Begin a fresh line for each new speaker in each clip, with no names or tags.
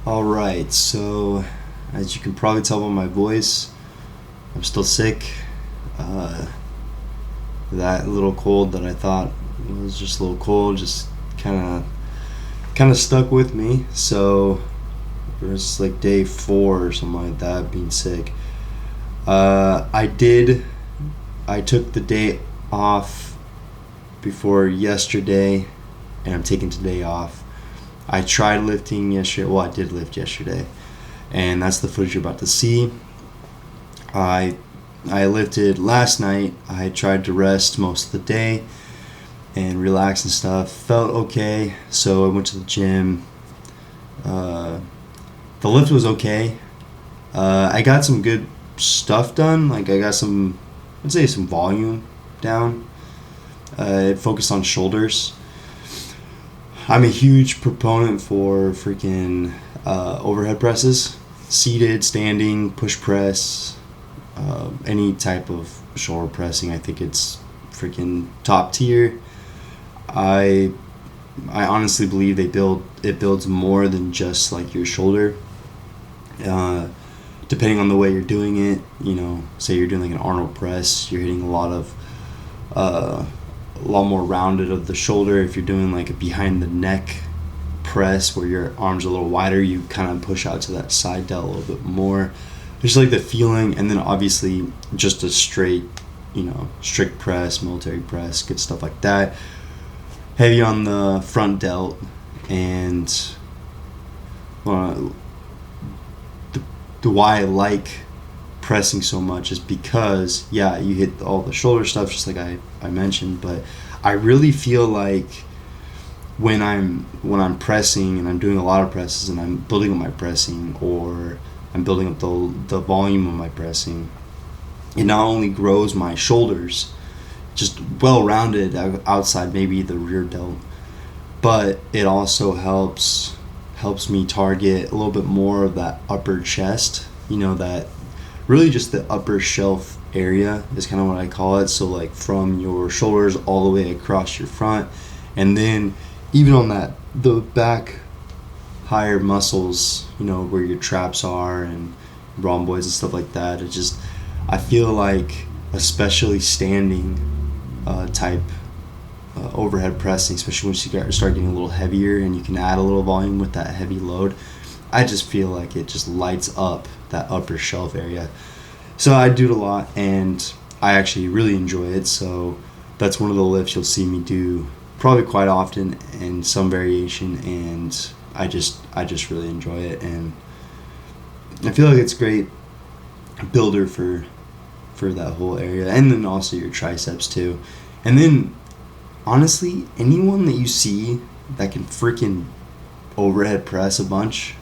Alright, so as you can probably tell by my voice, I'm still sick. Uh, that little cold that I thought was just a little cold just kind of stuck with me. So it was like day 4 or something like that, being sick. I did. I took the day off before yesterday, and I'm taking today off. I tried lifting yesterday. Well, I did lift yesterday, and that's the footage you're about to see. I I lifted last night. I tried to rest most of the day and relax and stuff. Felt okay, so I went to the gym. Uh, the lift was okay. I got some good stuff done. Like I got some, I'd say some volume down. It focused on shoulders. I'm a huge proponent for freaking overhead presses, seated, standing, push press, any type of shoulder pressing. I think it's freaking top tier. I I honestly believe it builds more than just like your shoulder. Uh, Depending on the way you're doing it, say you're doing like an Arnold press, you're hitting a lot more rounded of the shoulder. If you're doing like a behind the neck press where your arms are a little wider, you kind of push out to that side delt a little bit more. Just like the feeling, and then obviously just a straight, strict press, military press, good stuff like that. Heavy on the front delt, and uh, the why I like pressing so much is because you hit all the shoulder stuff just like I mentioned, but I really feel like when I'm pressing and I'm doing a lot of presses and I'm building up my pressing, or I'm building up the volume of my pressing, it not only grows my shoulders just well rounded outside maybe the rear delt, but it also helps me target a little bit more of that upper chest, that really just the upper shelf area is kind of what I call it. So like from your shoulders all the way across your front, and then even on the back higher muscles, where your traps are and rhomboids and stuff like that. I feel like especially standing type overhead pressing, especially once you start getting a little heavier and you can add a little volume with that heavy load, I just feel like it just lights up that upper shelf area. So I do it a lot, and I actually really enjoy it. So that's one of the lifts you'll see me do probably quite often in some variation, and I just really enjoy it, and I feel like it's a great builder for that whole area, and then also your triceps too. And then honestly, anyone that you see that can freaking overhead press a bunch,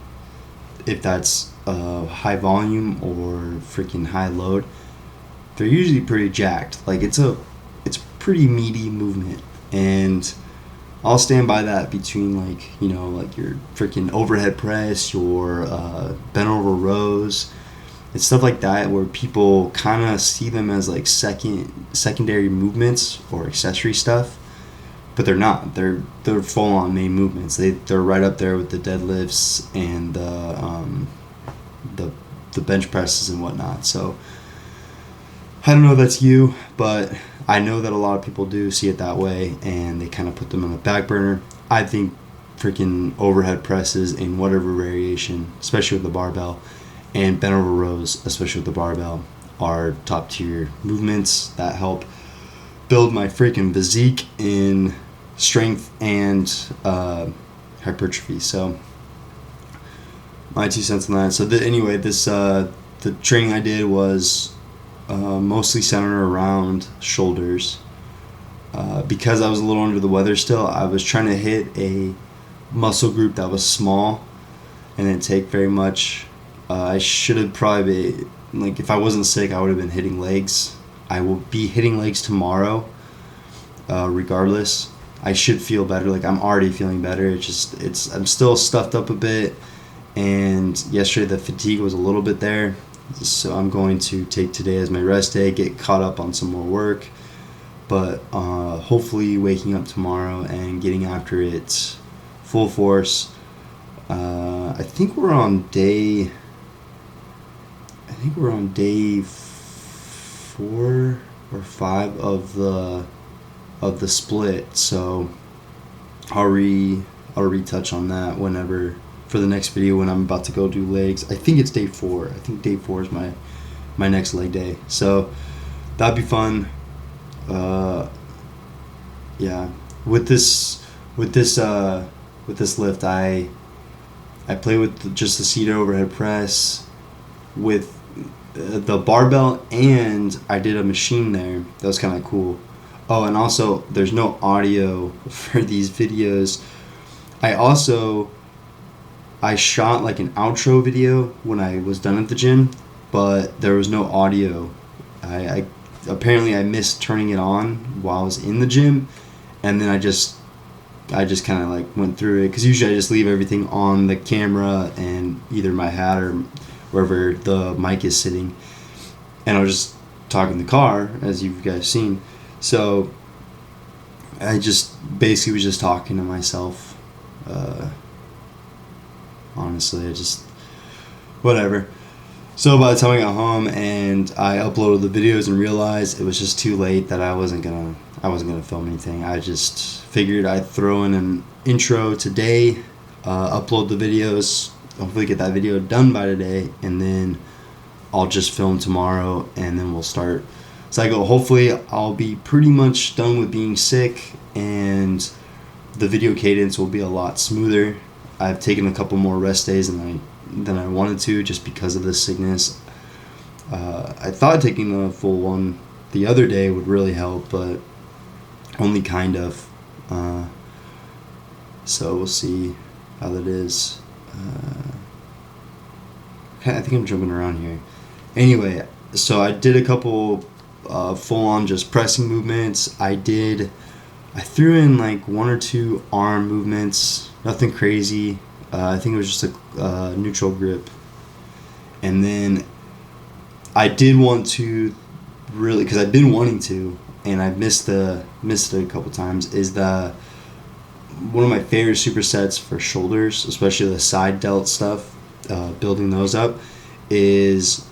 if that's high volume or freaking high load, they're usually pretty jacked. Like it's pretty meaty movement, and I'll stand by that between like your freaking overhead press, your bent over rows. It's stuff like that where people kind of see them as like secondary movements or accessory stuff, but they're not. They're full on main movements. They're right up there with the deadlifts and the bench presses and whatnot. So I don't know if that's you, but I know that a lot of people do see it that way, and they kind of put them on the back burner. I think freaking overhead presses in whatever variation, especially with the barbell, and bent over rows, especially with the barbell, are top tier movements that help build my freaking physique in strength and hypertrophy. So my 2 cents on that. So anyway, the training I did was mostly centered around shoulders. Because I was a little under the weather still, I was trying to hit a muscle group that was small and didn't take very much. I should have probably been, like, if I wasn't sick, I would have been hitting legs. I will be hitting legs tomorrow, regardless. I should feel better. Like, I'm already feeling better. I'm still stuffed up a bit, and yesterday the fatigue was a little bit there. So I'm going to take today as my rest day, get caught up on some more work, but hopefully waking up tomorrow and getting after it full force. I think we're on day. I think we're on day 4 or 5 of the split. So I'll retouch on that whenever for the next video when I'm about to go do legs. I think it's day 4. I think day 4 is my next leg day. So that'd be fun. Yeah, with this lift, I play with just the seated overhead press with the barbell, and I did a machine there. That was kind of cool. Oh, and also there's no audio for these videos. I shot like an outro video when I was done at the gym, but there was no audio. I apparently I missed turning it on while I was in the gym, and then I just kind of like went through it, because usually I just leave everything on the camera and either my hat or wherever the mic is sitting, and I'll just talk in the car, as you guys seen. So I just basically was just talking to myself. Honestly, I just whatever. So by the time I got home and I uploaded the videos and realized it was just too late, that I wasn't gonna film anything. I just figured I'd throw in an intro today, upload the videos, hopefully get that video done by today, and then I'll just film tomorrow, and then we'll start cycle. Hopefully I'll be pretty much done with being sick, and the video cadence will be a lot smoother. I've taken a couple more rest days than I wanted to, just because of this sickness. I thought taking a full one the other day would really help, but only kind of. So we'll see how that is. I think I'm jumping around here. Anyway, so I did a couple full-on just pressing movements. I threw in like 1 or 2 arm movements, nothing crazy. I think it was just a neutral grip. And then I did want to really, because I've been wanting to, and I missed it a couple times, is one of my favorite supersets for shoulders, especially the side delt stuff, building those up, is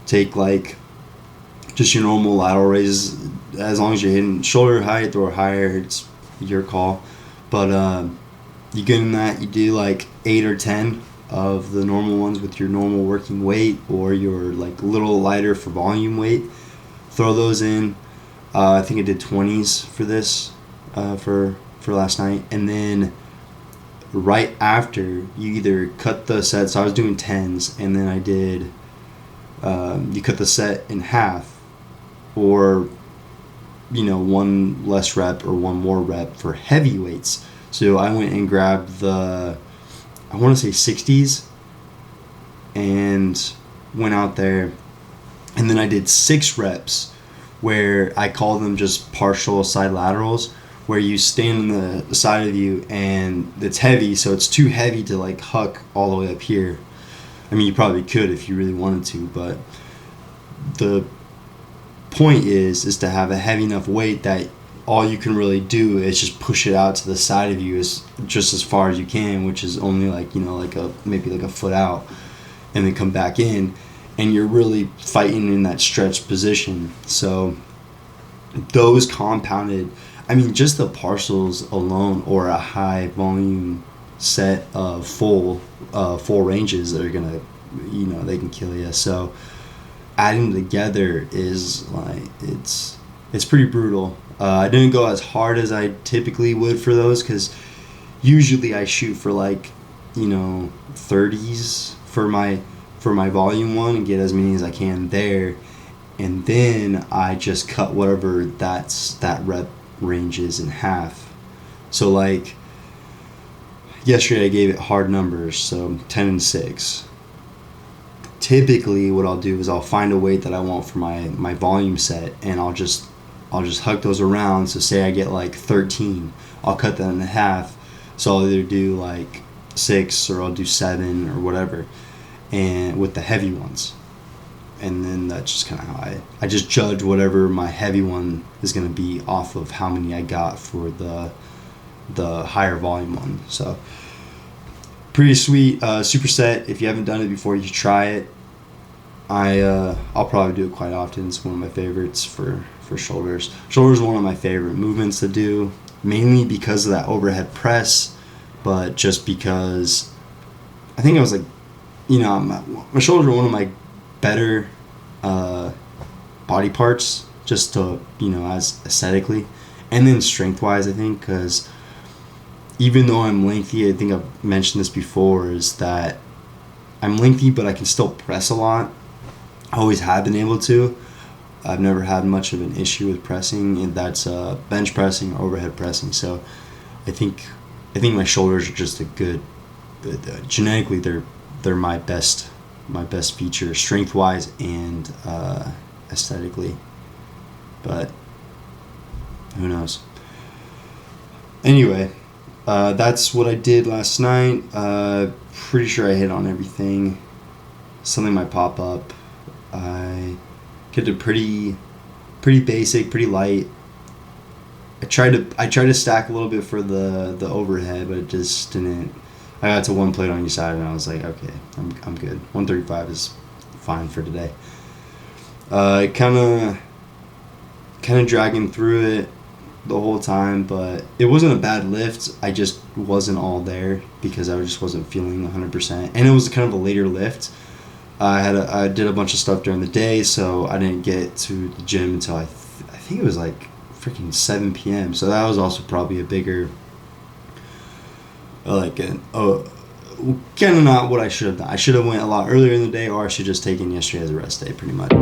take like just your normal lateral raises. As long as you're hitting shoulder height or higher, it's your call. But you get in that, you do like 8 or 10 of the normal ones with your normal working weight, or your like little lighter for volume weight. Throw those in. I think I did 20s for this for last night, and then right after, you either cut the set. So I was doing 10s, and then I did you cut the set in half, or 1 less rep or 1 more rep for heavy weights. So I went and grabbed I want to say 60s, and went out there, and then I did 6 reps where I call them just partial side laterals, where you stand on the side of you and it's heavy, so it's too heavy to like huck all the way up here. I mean, you probably could if you really wanted to, but the point is to have a heavy enough weight that all you can really do is just push it out to the side of you as just as far as you can, which is only like maybe like a foot out, and then come back in, and you're really fighting in that stretched position. So those compounded, I mean, just the partials alone, or a high volume set of full ranges that are gonna, they can kill you. So adding them together is like, it's pretty brutal. I didn't go as hard as I typically would for those, because usually I shoot for like 30s for my volume one, and get as many as I can there, and then I just cut whatever that rep range is in half. So like yesterday I gave it hard numbers, so 10 and 6. Typically what I'll do is I'll find a weight that I want for my volume set, and I'll just hug those around. So say I get like 13, I'll cut that in half. So I'll either do like 6 or I'll do 7 or whatever, and with the heavy ones. And then that's just kind of how I just judge whatever my heavy one is going to be off of how many I got for the higher volume one. So Pretty sweet superset. If you haven't done it before, you should try it. I'll probably do it quite often. It's one of my favorites for shoulders. Shoulders are one of my favorite movements to do, mainly because of that overhead press, but just because I think I was like, my shoulders are one of my better body parts, just to, as aesthetically, and then strength wise, I think, because even though I'm lengthy, I think I've mentioned this before, is that I'm lengthy, but I can still press a lot. I always have been able to. I've never had much of an issue with pressing, and that's bench pressing or overhead pressing. So I think my shoulders are just a good genetically they're my best feature, strength wise and aesthetically. But who knows? Anyway, that's what I did last night. Pretty sure I hit on everything. Something might pop up. I kept it pretty basic, pretty light. I tried to stack a little bit for the overhead, but it just didn't. I got to one plate on each side, and I was like, okay, I'm good. 135 is fine for today. Kind of dragging through it the whole time, but it wasn't a bad lift. I just wasn't all there because I just wasn't feeling 100%, and it was kind of a later lift. I did a bunch of stuff during the day, so I didn't get to the gym until I think it was like freaking 7 p.m. So that was also probably a bigger, kind of not what I should have done. I should have went a lot earlier in the day, or I should just taken yesterday as a rest day, pretty much.